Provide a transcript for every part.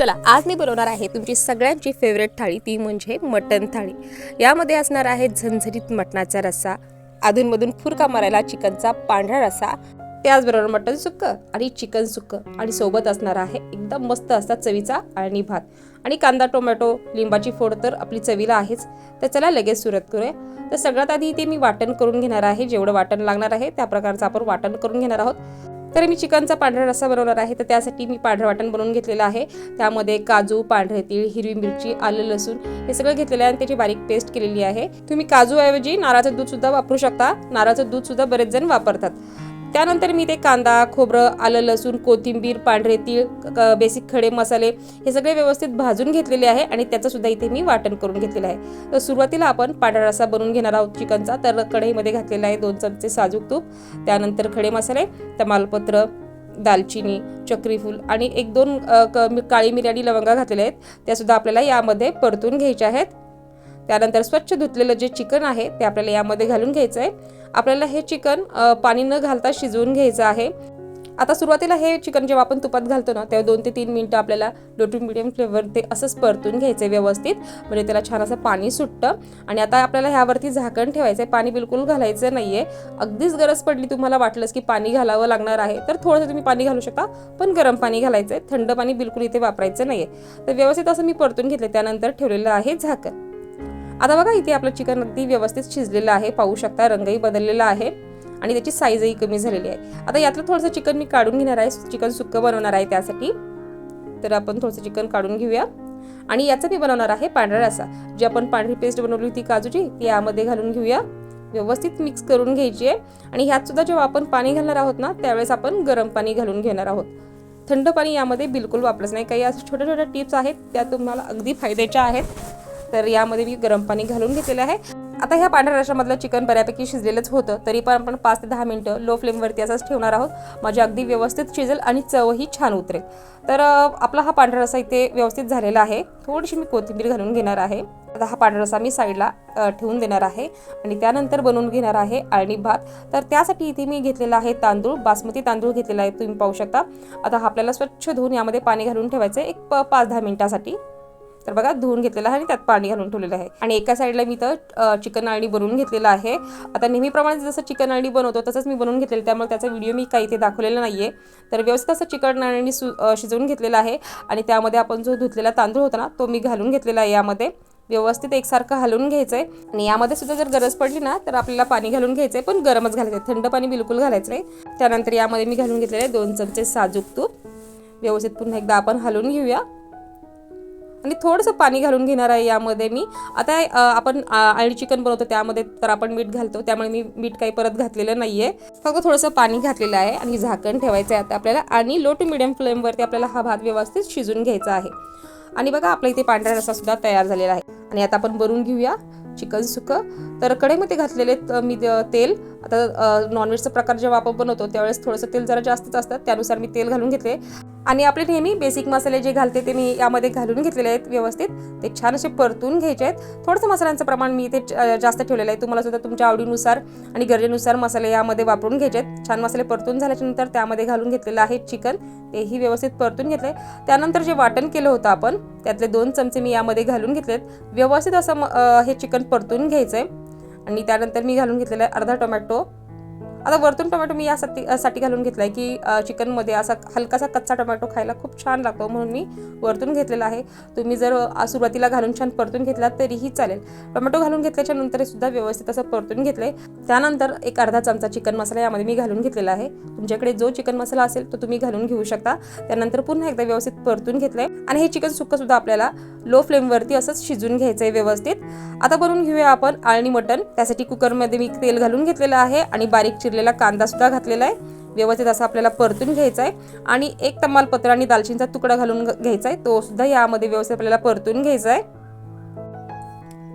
चला आज मी बनवणार आहे तुमची सगळ्यांची फेवरेट थाळी, ती म्हणजे मटण थाळी। यामध्ये असणार आहे झणझणीत मटणाचा रस्सा, अधूनमधून फुरका मारायला चिकनचा पांढरा रस्सा, त्याचबरोबर मटण सुक्कं आणि चिकन सुक्कं आणि सोबत असणार आहे एकदम मस्त असा चवीचा आणि भात आणि कांदा टोमॅटो लिंबाची फोड तर आपली चवीला आहेच। तर चला लगेच सुरुवात करूया। तर सगळ्यात आधी इथे मी वाटण करून घेणार आहे, जेवढं वाटण लागणार आहे त्या प्रकारचं आपण वाटण करून घेणार आहोत। तर मी चिकनचा पांढरा रस्सा बनवणार आहे, तर त्यासाठी मी पांढरं वाटण बनवून घेतलेलं आहे। त्यामध्ये काजू, पांढरे तीळ, हिरवी मिरची, आलं लसूण हे सगळं घेतलेलं आहे आणि त्याची बारीक पेस्ट केलेली आहे। तुम्ही काजू ऐवजी नारळाचं दूध सुद्धा वापरू शकता, नारळाचं दूध सुद्धा बरेच जण वापरतात। त्यानंतर मी ते कांदा, खोबरं, आलं लसूण, कोथिंबीर, पांढरे तीळ, बेसिक खडे मसाले हे सगळे व्यवस्थित भाजून घेतलेले आहे आणि त्याचं सुद्धा इथे मी वाटण करून घेतलेलं आहे। तर सुरुवातीला आपण पांढरा रस्सा बनवून घेणार आहोत चिकनचा। तर कढईमध्ये घातलेला आहे 2 चमचे साजूक तूप, त्यानंतर खडे मसाले, तमालपत्र, दालचिनी, चक्रीफूल आणि 1-2 काळी मिरी आणि लवंगा घातलेले आहेत, त्या सुद्धा आपल्याला यामध्ये परतून घ्यायच्या आहेत। त्यानंतर स्वच्छ धुतलेलं जे चिकन आहे ते आपल्याला यामध्ये घालून घ्यायचं आहे। आपल्याला हे चिकन पाणी न घालता शिजवून घ्यायचं आहे। आता सुरुवातीला हे चिकन जेव्हा आपण तुपात घालतो ना, तेव्हा 2 ते 3 मिनिटं आपल्याला लो टू मीडियम फ्लेवर ते असंच परतून घ्यायचं व्यवस्थित, म्हणजे त्याला छान असं पाणी सुटतं। आणि आता आपल्याला ह्यावरती झाकण ठेवायचं आहे, पाणी बिलकुल घालायचं नाहीये। अगदीच गरज पडली, तुम्हाला वाटलंच की पाणी घालावं लागणार आहे तर थोडंसं तुम्ही पाणी घालू शकता, पण गरम पाणी घालायचं आहे, थंड पाणी बिलकुल इथे वापरायचं नाहीये। तर व्यवस्थित असं मी परतून घेतले, त्यानंतर ठेवलेलं आहे झाकण। आता बघा इथे आपलं चिकन अगदी व्यवस्थित शिजलेलं आहे, पाहू शकता रंगही बदललेला आहे आणि त्याची साईजही कमी झालेली आहे। आता यातलं थोडंसं चिकन मी काढून घेणार आहे, चिकन सुक्कं बनवणार आहे त्यासाठी। तर आपण थोडंसं चिकन काढून घेऊया आणि याचं मी बनवणार आहे पांढरा रस्सा। जी आपण पांढरी पेस्ट बनवली होती काजूची, ती यामध्ये घालून घेऊया, व्यवस्थित मिक्स करून घ्यायची आहे। आणि ह्यात सुद्धा जेव्हा आपण पाणी घालणार आहोत ना, त्यावेळेस आपण गरम पाणी घालून घेणार आहोत, थंड पाणी यामध्ये बिलकुल वापरायचं नाही। काही अशा छोट्या छोट्या टिप्स आहेत त्या तुम्हाला अगदी फायद्याच्या आहेत। तर यामध्ये मी गरम पाणी घालून घेतलेलं आहे। आता ह्या पांढऱ्या रश्श्यामधलं चिकन बऱ्यापैकी शिजलेलंच होतं, तरी पण आपण 5 ते 10 मिनिटं लो फ्लेमवरती असंच ठेवणार आहोत, म्हणजे अगदी व्यवस्थित शिजेल आणि चवही छान उतरेल। तर आपला हा पांढरा रस्सा इथे व्यवस्थित झालेला आहे। थोडीशी मी कोथिंबीर घालून घेणार आहे। आता हा पांढरा रस्सा मी साईडला ठेवून देणार आहे आणि त्यानंतर बनवून घेणार आहे अळणी भात। तर त्यासाठी इथे मी घेतलेला आहे तांदूळ, बासमती तांदूळ घेतलेला आहे, तुम्ही पाहू शकता। आता हा आपल्याला स्वच्छ धुवून यामध्ये पाणी घालून ठेवायचं आहे एक 5-10 मिनिटासाठी। तर बघा धुवून घेतलेलं आहे आणि त्यात पाणी घालून ठेवलेलं आहे आणि एका साईडला मी तर चिकन अळणी बनवून घेतलेलं आहे। आता नेहमीप्रमाणे जसं चिकन अळणी बनवतो तसंच मी बनवून घेतलेलं, त्यामुळे त्याचा व्हिडिओ मी काही इथे दाखवलेला नाहीये। तर व्यवस्थित असं चिकन अळणी शिजवून घेतलेलं आहे आणि त्यामध्ये आपण जो धुतलेला तांदूळ होता ना, तो मी घालून घेतलेला आहे यामध्ये, व्यवस्थित एकसारखं हलवून घ्यायचंय। आणि यामध्ये सुद्धा जर गरज पडली ना तर आपल्याला पाणी घालून घ्यायचंय, पण गरमच घालायचंय, थंड पाणी बिलकुल घालायचं नाही। त्यानंतर यामध्ये मी घालून घेतलेले 2 चमचे साजूक तूप, व्यवस्थित पुन्हा एकदा आपण हलवून घेऊया आणि थोडंसं पाणी घालून घेणार आहे यामध्ये मी। आता आपण अळणी चिकन बनवतो त्यामध्ये तर आपण मीठ घालतो, त्यामुळे मी मीठ काही परत घातलेलं नाहीये, फक्त थोडंसं पाणी घातलेलं आहे आणि झाकण ठेवायचं आहे आता आपल्याला। आणि लो टू मीडियम फ्लेमवरती आपल्याला हा भात व्यवस्थित शिजून घ्यायचा आहे। आणि बघा आपला इथे पांढरा रस्सा सुद्धा तयार झालेला आहे। आणि आता आपण बनवून घेऊया चिकन सुक्कं। तर कढईमध्ये घातलेले मी तेल, आता नॉनव्हेजचा प्रकार जेव्हा आपण बनवतो त्यावेळेस थोडंसं तेल जरा जास्तच असतं, त्यानुसार मी तेल घालून घेतले आणि आपले नेहमी बेसिक मसाले जे घालते ते मी यामध्ये घालून घेतलेले आहेत, व्यवस्थित ते छान असे परतून घ्यायचे आहेत। थोडंसं मसाल्यांचं प्रमाण मी इथे जास्त ठेवलेलं आहे, तुम्हाला सुद्धा तुमच्या आवडीनुसार आणि गरजेनुसार मसाले यामध्ये वापरून घ्यायचे आहेत। छान मसाले परतून झाल्याच्या नंतर त्यामध्ये घालून घेतलेलं आहे चिकन, तेही व्यवस्थित परतून घेतले। त्यानंतर जे वाटण केलं होतं आपण त्यातले 2 चमचे मी यामध्ये घालून घेतलेत, व्यवस्थित असं हे चिकन परतून घ्यायचंय। आणि त्यानंतर मी घालून घेतलेला आहे अर्धा टोमॅटो। आता वरतून टोमॅटो मी यासाठी घालून घेतलाय की चिकनमध्ये असा हलकासा कच्चा टोमॅटो खायला खूप छान लागतो, म्हणून मी वरतून घेतलेला आहे। तुम्ही जर सुरुवातीला घालून छान परतून घेतला तरीही चालेल। टोमॅटो घालून घेतल्याच्या नंतर सुद्धा व्यवस्थित असं परतून घेतलंय। त्यानंतर एक अर्धा चमचा चिकन मसाला यामध्ये मी घालून घेतलेला आहे, तुमच्याकडे जो चिकन मसाला असेल तो तुम्ही घालून घेऊ शकता। त्यानंतर पुन्हा एकदा व्यवस्थित परतून घेतलंय आणि हे चिकन सुक्कं सुद्धा आपल्याला लो फ्लेमवरती असंच शिजून घ्यायचंय व्यवस्थित। आता बनवून घेऊया आपण अळणी मटण। त्यासाठी कुकरमध्ये मी तेल घालून घेतलेलं आहे आणि बारीक चिरलेला कांदा सुद्धा घातलेला आहे, व्यवस्थित असं आपल्याला परतून घ्यायचा आहे। आणि एक तमालपत्र आणि दालचिनीचा तुकडा घालून घ्यायचा आहे, तो सुद्धा यामध्ये व्यवस्थित आपल्याला परतून घ्यायचा आहे।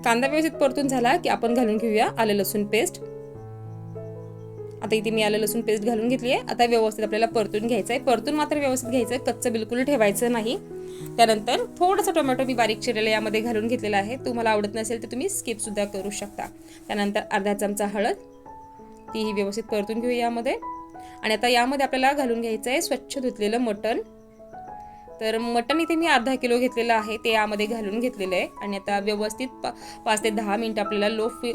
कांदा व्यवस्थित परतून झाला की आपण घालून घेऊया आलं लसूण पेस्ट। आता इथे मी आलं लसूण पेस्ट घालून घेतली आहे। आता व्यवस्थित आपल्याला परतून घ्यायचं आहे, परतून मात्र व्यवस्थित घ्यायचं आहे, कच्चं बिलकुल ठेवायचं नाही। त्यानंतर थोडासा टोमॅटो मी बारीक चिरलेला यामध्ये घालून घेतलेला आहे, तुम्हाला आवडत नसेल तर तुम्ही स्किप सुद्धा करू शकता। त्यानंतर अर्धा चमचा हळद, तीही व्यवस्थित परतून घेऊया यामध्ये। आणि आता यामध्ये आपल्याला घालून घ्यायचं आहे स्वच्छ धुतलेलं मटण, तर मटण इथे मी अर्धा किलो घेतलेलं आहे, ते यामध्ये घालून घेतलेलं आहे. आणि आता व्यवस्थित 5 ते 10 मिनिट आपल्याला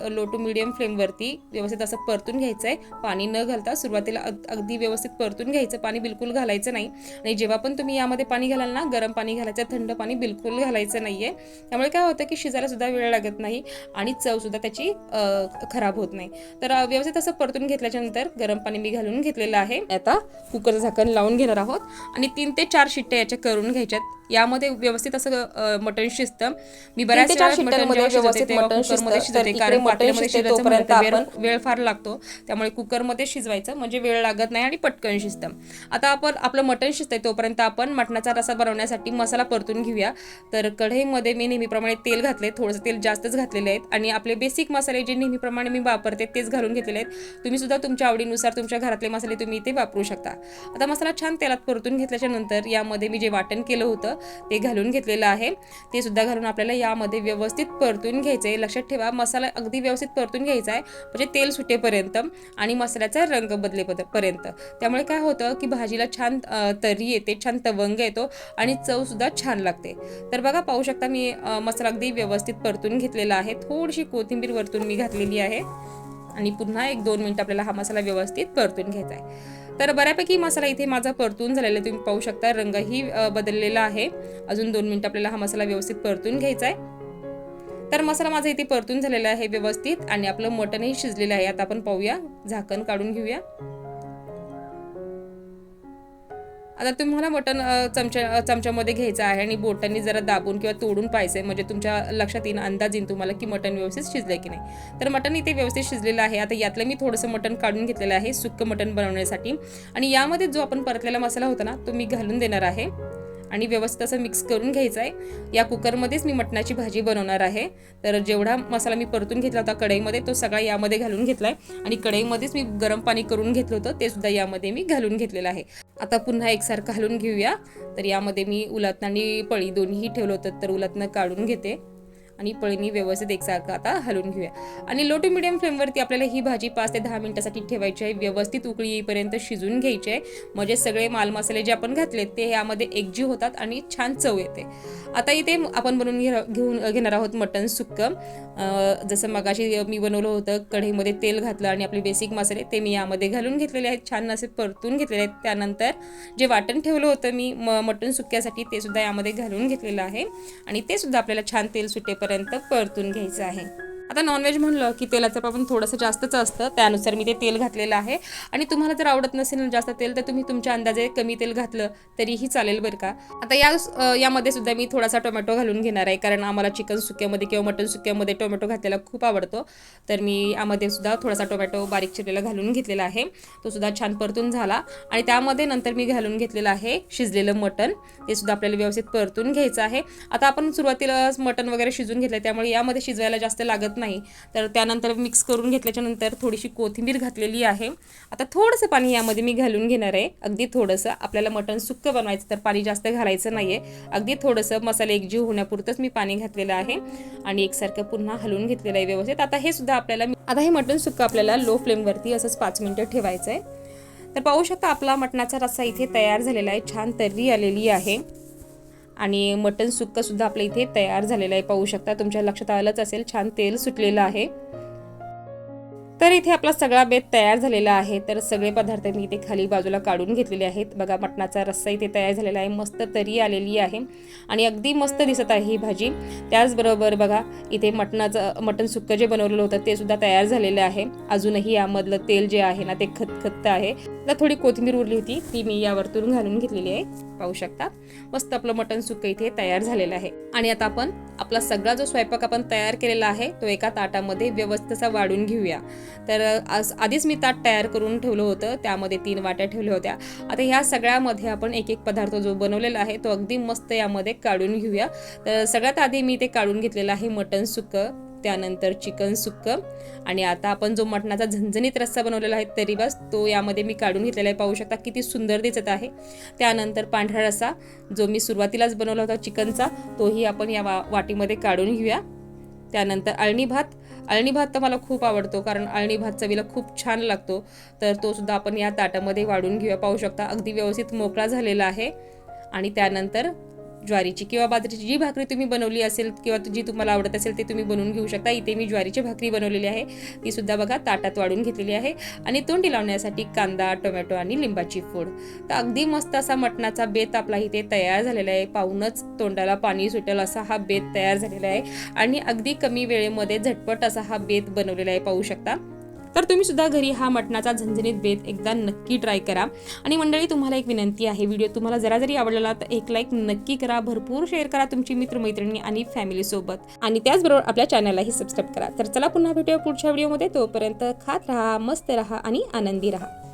लो टू मीडियम फ्लेमवरती व्यवस्थित असं परतून घ्यायचं आहे. पाणी न घालता सुरुवातीला अगदी व्यवस्थित परतून घ्यायचं, पाणी बिलकुल घालायचं नाही. आणि जेव्हा पण तुम्ही यामध्ये पाणी घालाल ना, गरम पाणी घालायचं, थंड पाणी बिलकुल घालायचं नाही आहे. त्यामुळे काय होतं की शिजायला सुद्धा वेळ लागत नाही आणि चवसुद्धा त्याची खराब होत नाही. तर व्यवस्थित असं परतून घेतल्याच्यानंतर गरम पाणी मी घालून घेतलेलं आहे. आता कुकर झाकण लावून घेणार आहोत आणि 3 ते 4 शिट्ट्या याच्या करून घ्यायच्यात. यामध्ये व्यवस्थित असं मटण शिजतं. मी बऱ्याच शिट्ट्यांमध्ये व्यवस्थित मटण शिजते, कारण पातेल्यामध्ये शिजायचं म्हटलं वेळ फार लागतो. त्यामुळे कुकरमध्ये शिजवायचं म्हणजे वेळ लागत नाही आणि पटकन शिजतं. आता आपण आपलं मटण शिजतंय तोपर्यंत आपण मटणाचा रस्सा बनवण्यासाठी मसाला परतून घेऊया. तर कढईमध्ये मी नेहमीप्रमाणे तेल घातले, थोडंसं तेल जास्तच घातलेले आहेत आणि आपले बेसिक मसाले जे नेहमीप्रमाणे मी वापरते तेच घालून घेतलेले आहेत. तुम्ही सुद्धा तुमच्या आवडीनुसार तुमच्या घरातले मसाले तुम्ही इथे वापरू शकता. आता मसाला छान तेलात परतून घेतल्याच्या नंतर यामध्ये मी जे वाटण केलं होतं ते घालून घेतलेलं आहे. ते सुद्धा घालून आपल्याला यामध्ये व्यवस्थित परतून घ्यायचं आहे. लक्षात ठेवा, मसाला अगदी व्यवस्थित परतून घ्यायचा आहे, म्हणजे तेल सुटेपर्यंत आणि मसाल्याचा रंग बदलेपर्यंत. त्यामुळे काय होतं की भाजीला छान तरी येते, छान तवंग येतो आणि चव सुद्धा छान लागते. तर बघा, पाहू शकता मी मसाला अगदी व्यवस्थित परतून घेतलेला आहे. थोडीशी कोथिंबीर वरतून मी घातलेली आहे आणि पुन्हा 1-2 मिनिट आपल्याला हा मसाला व्यवस्थित परतून घ्यायचा आहे. तर बऱ्यापैकी मसाला इथे माझा परतून झालेला आहे. तुम्ही पाहू शकता रंगही बदललेला आहे. अजून 2 मिनिट आपल्याला हा मसाला व्यवस्थित परतून घ्यायचा आहे. तर मसाला माझा इथे परतून झालेला आहे व्यवस्थित आणि आपलं मटणही शिजलेलं आहे. आता आपण पाहूया, झाकण काढून घेऊया. आता तुम्हाला मटण चमच्यामध्ये घ्यायचं आहे आणि बोटांनी जरा दाबून किंवा तोडून पाहायचं, म्हणजे तुमच्या लक्षात येईन, अंदाज येईन तुम्हाला की मटण व्यवस्थित शिजलंय की नाही. तर मटण इथे व्यवस्थित शिजलेलं आहे. आता यातलं मी थोडंसं मटण काढून घेतलेलं आहे सुक्कं मटण बनवण्यासाठी आणि यामध्ये जो आपण परतलेला मसाला होता ना, तो मी घालून देणार आहे आणि व्यवस्थित असं मिक्स करून घ्यायचं आहे. या कुकरमध्येच मी मटणाची भाजी बनवणार आहे. तर जेवढा मसाला मी परतून घेतला होता कढईमध्ये तो सगळा यामध्ये घालून घेतलाय आणि कढईमध्येच मी गरम पाणी करून घेतलं होतं ते सुद्धा यामध्ये मी घालून घेतलेलं आहे. आता पुन्हा एकसारखं घालून घेऊया. तर यामध्ये मी उलथनं आणि पळी दोन्ही ठेवलं होतं, तर उलथनं काढून घेते आणि पळीनी व्यवस्थित एकसारखं आता हलवून घेऊया. आणि लो टू मिडियम फ्लेमवरती आपल्याला ही भाजी 5 ते 10 मिनिटासाठी ठेवायची आहे. व्यवस्थित उकळी येईपर्यंत शिजून घ्यायची आहे, म्हणजे सगळे माल मसाले जे आपण घातलेत ते यामध्ये एकजीव होतात आणि छान चव येते. आता इथे आपण बनवून घेणार आहोत मटण सुक्कं. जसं मगाशी मी बनवलं होतं, कढईमध्ये तेल घातलं आणि आपले बेसिक मसाले ते मी यामध्ये घालून घेतलेले आहेत, छान असे परतून घेतलेले आहेत. त्यानंतर जे वाटण ठेवलं होतं मी मटण सुक्क्यासाठी ते सुद्धा यामध्ये घालून घेतलेलं आहे आणि ते सुद्धा आपल्याला छान तेल सुटेपर्यंत परतून घ्यायचं आहे. आता नॉनव्हेज म्हणलं की तेलाचं प्रमाण थोडंसं जास्तच असतं, त्यानुसार मी ते तेल घातलेलं आहे. आणि तुम्हाला जर आवडत नसेल जास्त तेल तर तुम्ही तुमच्या अंदाजे कमी तेल घातलं तरीही चालेल बरं का. आता यामध्ये सुद्धा मी थोडासा टोमॅटो घालून घेणार आहे, कारण आम्हाला चिकन सुक्यामध्ये किंवा मटण सुक्यामध्ये टोमॅटो घातलेला खूप आवडतो. तर मी यामध्ये सुद्धा थोडासा टोमॅटो बारीक चिरलेला घालून घेतलेला आहे. तो सुद्धा छान परतून झाला आणि त्यामध्ये नंतर मी घालून घेतलेलं आहे शिजलेलं मटण. ते सुद्धा आपल्याला व्यवस्थित परतून घ्यायचं आहे. आता आपण सुरुवातीला मटण वगैरे शिजून घेतलं, त्यामुळे यामध्ये शिजवायला जास्त लागत नाही. तर त्यानंतर मिक्स करून घेतल्याच्या नंतर थोडीशी कोथिंबीर घातलेली आहे. आता थोडंसं पाणी यामध्ये मी घालून घेणार आहे, अगदी थोडंसं. आपल्याला मटण सुक्कं बनवायचं तर पाणी जास्त घालायचं नाहीये, अगदी थोडंसं मसाले एकजीव होण्यापुरतंच मी पाणी घातलेलं आहे आणि एकसारखं पुन्हा हलवून घेतलेलं आहे व्यवस्थित. आता हे मटण सुक्कं आपल्याला लो फ्लेमवरती असंच 5 मिनिटं ठेवायचं आहे. तर पाहू शकता आपला मटणाचा रस्सा इथे तयार झालेला आहे, छान तर्री आलेली आहे आणि मटण सुक्कं सुद्धा आपल्या इथे तयार झालेलं आहे. पाहू शकता, तुमच्या लक्षात आलंच असेल, छान तेल सुटलेलं आहे. तर इथे आपला सगळा बेत तयार झालेला आहे. तर सगळे पदार्थ मी इथे खाली बाजूला काढून घेतलेले आहेत. बघा, मटणाचा रस्सा इथे तयार झालेला आहे, मस्त तरी आलेली आहे आणि अगदी मस्त दिसत आहे ही भाजी. त्याचबरोबर बघा, इथे मटण सुक्कं जे बनवलेलं होतं ते सुद्धा तयार झालेलं आहे. अजूनही यामधलं तेल जे आहे ना ते खतखत आहे. तर थोडी कोथिंबीर उरली होती ती मी यावरतून घालून घेतलेली आहे. पाहू शकता, मस्त आपलं मटण सुक्कं इथे तयार झालेलं आहे. आणि आता आपण आपला सगळा जो स्वयंपाक आपण तयार केलेला आहे तो एका ताटामध्ये व्यवस्थित असा वाढून घेऊया. तर आधीच मी ताट तयार करून ठेवलं होतं, त्यामध्ये 3 वाट्या ठेवल्या होत्या. आता ह्या सगळ्यामध्ये आपण एक एक पदार्थ जो बनवलेला आहे तो अगदी मस्त यामध्ये काढून घेऊया. तर सगळ्यात आधी मी ते काढून घेतलेलं आहे मटण सुक्कं, त्यानंतर चिकन सुक्कं आणि आता आपण जो मटणाचा झणझणीत रस्सा बनवलेला आहे तरी बस तो यामध्ये मी काढून घेतलेला आहे. पाहू शकता किती सुंदर दिसत आहे. त्यानंतर पांढरा रस्सा जो मी सुरुवातीलाच बनवला होता चिकनचा, तोही आपण या वाटीमध्ये काढून घेऊया. त्यानंतर अळणी भात तर मला खूप आवडतो, कारण अळणी भात चवीला खूप छान लागतो. तर तो सुद्धा आपण या ताटामध्ये वाढून घेऊया. पाहू शकता अगदी व्यवस्थित मोकळा झालेला आहे आणि त्यानंतर ज्वारीची किंवा बाजरीची जी भाकरी तुम्ही बनवली असेल किंवा जी तुम्हाला आवडत असेल ते तुम्ही बनवून घेऊ शकता. इथे मी ज्वारीची भाकरी बनवलेली आहे, ती सुद्धा बघा ताटात वाढून घेतलेली आहे. आणि तोंडी लावण्यासाठी कांदा, टोमॅटो आणि लिंबाची फोड. तर अगदी मस्त असा मटणाचा बेत आपला इथे तयार झालेला आहे. पाहूनच तोंडाला पाणी सुटेल असा हा बेत तयार झालेला आहे आणि अगदी कमी वेळेमध्ये झटपट असा हा बेत बनवलेला आहे, पाहू शकता. तर तुम्ही सुद्धा घरी हा मटणाचा झणझणीत बेत एकदा नक्की ट्राय करा. आणि मंडळी, तुम्हाला एक विनंती आहे, व्हिडिओ तुम्हाला जरा जरी आवडला तर एक लाईक नक्की करा, भरपूर शेअर करा तुमची मित्रमैत्रिणी आणि फॅमिली सोबत, आणि त्याचबरोबर आपल्या चॅनललाही सबस्क्राईब करा. तर चला पुन्हा भेटूया पुढच्या व्हिडिओमध्ये. तोपर्यंत खात राहा, मस्त राहा आणि आनंदी राहा.